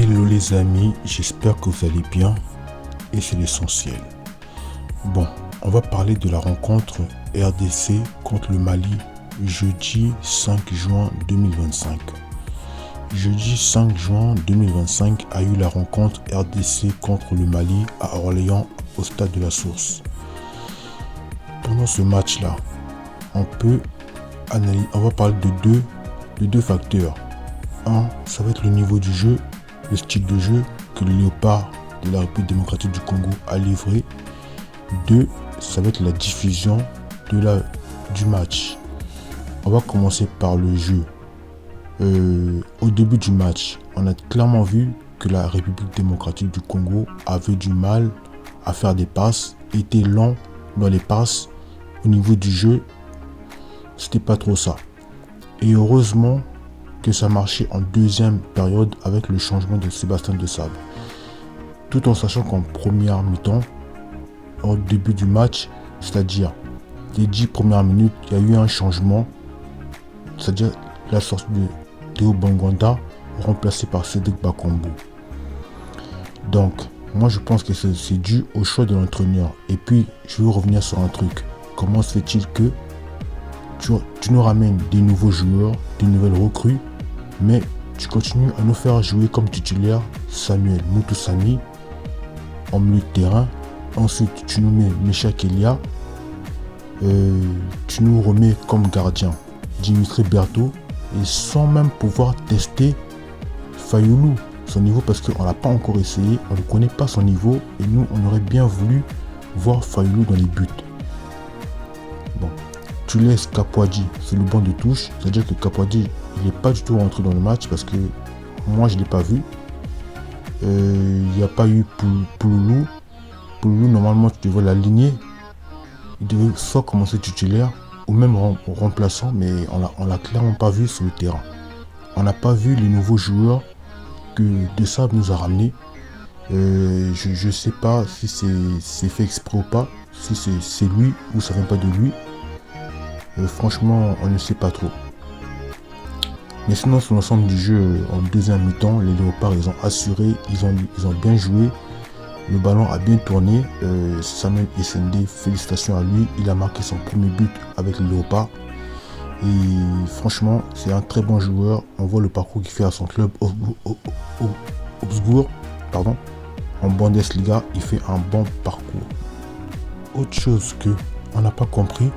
Hello les amis, j'espère que vous allez bien et c'est l'essentiel. Bon, on va parler de la rencontre RDC contre le Mali jeudi 5 juin 2025. Jeudi 5 juin 2025 a eu la rencontre RDC contre le Mali à Orléans au stade de la Source. Pendant ce match-là, on va parler de deux facteurs. Un, ça va être le niveau du jeu, le style de jeu que le Léopard de la République démocratique du Congo a livré. Deux, ça va être la diffusion du match. On va commencer par le jeu. Au début du match, on a clairement vu que la République démocratique du Congo avait du mal à faire des passes, était lent dans les passes. Au niveau du jeu, c'était pas trop ça. Et heureusement que ça marchait en deuxième période avec le changement de Sébastien Desabre. Tout en sachant qu'en première mi-temps, au début du match, c'est-à-dire les 10 premières minutes, il y a eu un changement, c'est-à-dire la sortie de Théo Bonganda remplacé par Cédric Bakambu. Donc, moi je pense que c'est dû au choix de l'entraîneur. Et puis, je veux revenir sur un truc. Comment se fait-il que tu nous ramènes des nouveaux joueurs, des nouvelles recrues, mais tu continues à nous faire jouer comme titulaire Samuel Moutoussamy en milieu de terrain. Ensuite, tu nous mets Mecha Kelia, tu nous remets comme gardien Dimitri Berthaud, et sans même pouvoir tester Fayoulou, son niveau, parce qu'on l'a pas encore essayé, on ne connaît pas son niveau, et nous on aurait bien voulu voir Fayoulou dans les buts. Bon, tu laisses Kapouadi sur le banc de touche, c'est-à-dire que Kapouadi il n'est pas du tout rentré dans le match parce que moi je ne l'ai pas vu. Il n'y a pas eu Pouloulou. Pouloulou, normalement tu devais l'aligner. Il devait soit commencer titulaire ou même remplaçant, mais on l'a clairement pas vu sur le terrain. On n'a pas vu les nouveaux joueurs que Desabre nous a ramenés. Je ne sais pas si c'est fait exprès ou pas, si c'est lui ou ça vient pas de lui. Franchement, on ne sait pas trop. Mais sinon, sur l'ensemble du jeu, en deuxième mi-temps, les Léopards, ils ont assuré, ils ont bien joué. Le ballon a bien tourné. Samuel Essende, félicitations à lui. Il a marqué son premier but avec les Léopards. Et franchement, c'est un très bon joueur. On voit le parcours qu'il fait à son club Augsbourg, en Bundesliga. Il fait un bon parcours. Autre chose que on n'a pas compris,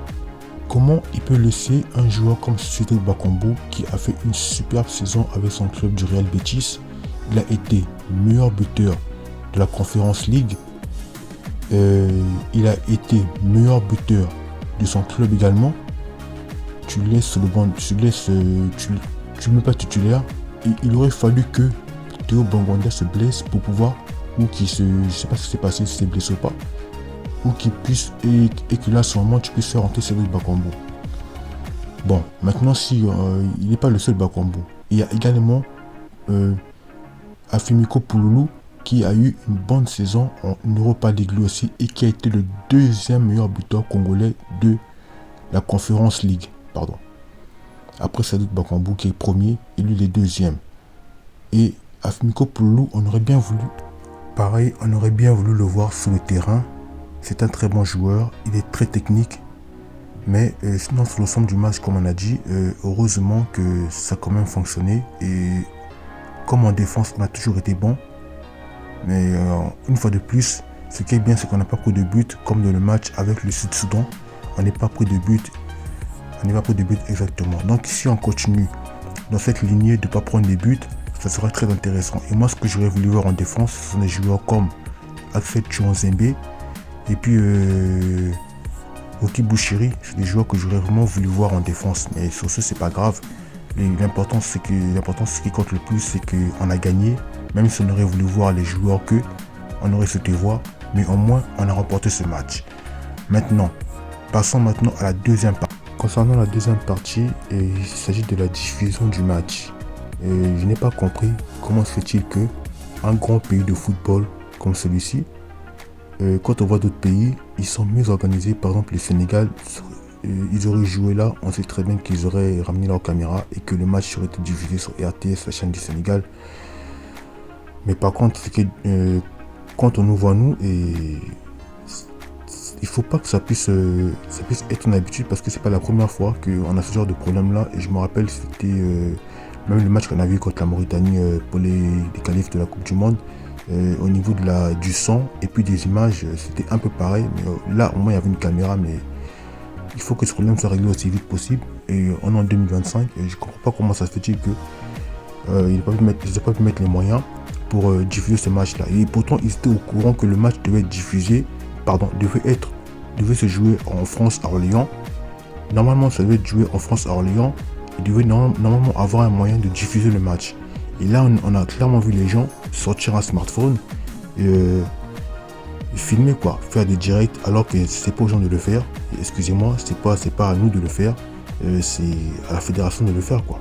comment il peut laisser un joueur comme Cédric Bakambu qui a fait une superbe saison avec son club du Real Betis. Il a été meilleur buteur de la Conference League. Il a été meilleur buteur de son club également. Tu laisses le banc, tu ne mets pas titulaire. Et il aurait fallu que Théo Bonganda se blesse pour pouvoir, ou qu'il se, je sais pas ce qui s'est passé, si c'est blessé ou pas, ou qu'il puisse, et que là, à ce moment, tu puisses faire rentrer Cédric Bakambu. Bon, maintenant, si il n'est pas le seul Bakambu, il y a également Afimiko Pouloulou qui a eu une bonne saison en Europa League lui aussi et qui a été le deuxième meilleur buteur congolais de la Conference League. Après Cédric Bakambu qui est premier et lui il est deuxième. Et Afimiko Pouloulou, on aurait bien voulu le voir sur le terrain. C'est un très bon joueur, il est très technique, mais sinon sur l'ensemble du match, comme on a dit, heureusement que ça a quand même fonctionné. Et comme en défense, on a toujours été bon, mais une fois de plus, ce qui est bien, c'est qu'on n'a pas pris de but, comme dans le match avec le Sud-Soudan, on n'est pas pris de but, exactement. Donc si on continue dans cette lignée de ne pas prendre des buts, ça sera très intéressant. Et moi, ce que j'aurais voulu voir en défense, ce sont des joueurs comme Axel Tuanzembe. Et puis Oki Bouchiri, c'est des joueurs que j'aurais vraiment voulu voir en défense. Mais sur ce, c'est pas grave. L'important ce qui compte le plus, c'est qu'on a gagné. Même si on aurait voulu voir les joueurs on aurait souhaité voir. Mais au moins, on a remporté ce match. Passons à la deuxième partie. Concernant la deuxième partie, il s'agit de la diffusion du match. Je n'ai pas compris comment se fait-il que un grand pays de football comme celui-ci, quand on voit d'autres pays, ils sont mieux organisés. Par exemple, le Sénégal, ils auraient joué là. On sait très bien qu'ils auraient ramené leur caméra et que le match aurait été diffusé sur RTS, la chaîne du Sénégal. Mais par contre, quand on nous voit nous, et il faut pas que ça puisse être une habitude parce que c'est pas la première fois qu'on a ce genre de problème là. Et je me rappelle, c'était même le match qu'on a vu contre la Mauritanie pour les qualifs de la Coupe du Monde. Au niveau du son et puis des images, c'était un peu pareil. Mais là, au moins, il y avait une caméra, mais il faut que ce problème soit réglé aussi vite possible. Et on est en 2025, et je comprends pas comment ça se fait-il que ils n'ont pas pu mettre les moyens pour diffuser ce match-là. Et pourtant, ils étaient au courant que le match devait être diffusé, devait se jouer en France à Orléans. Normalement, ça devait être joué en France à Orléans. Il devait normalement avoir un moyen de diffuser le match. Et là, on a clairement vu les gens sortir un smartphone et filmer quoi, faire des directs alors que c'est pas aux gens de le faire. Excusez-moi, c'est pas à nous de le faire, c'est à la fédération de le faire quoi.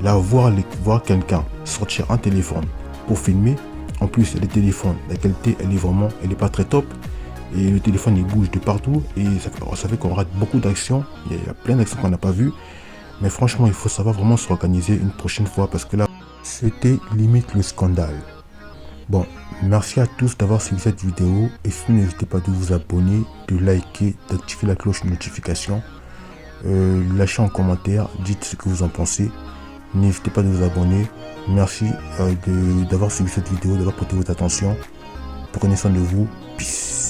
Là, voir quelqu'un sortir un téléphone pour filmer, en plus les téléphones, la qualité elle est pas très top. Et le téléphone il bouge de partout et ça fait qu'on rate beaucoup d'actions. Il y a plein d'actions qu'on n'a pas vues. Mais franchement, il faut savoir vraiment s'organiser une prochaine fois parce que là, c'était limite le scandale. Bon, merci à tous d'avoir suivi cette vidéo et surtout n'hésitez pas de vous abonner, de liker, d'activer la cloche de notification. Lâchez en commentaire, dites ce que vous en pensez. N'hésitez pas de vous abonner. Merci d'avoir suivi cette vidéo, d'avoir prêté votre attention. Prenez soin de vous. Peace.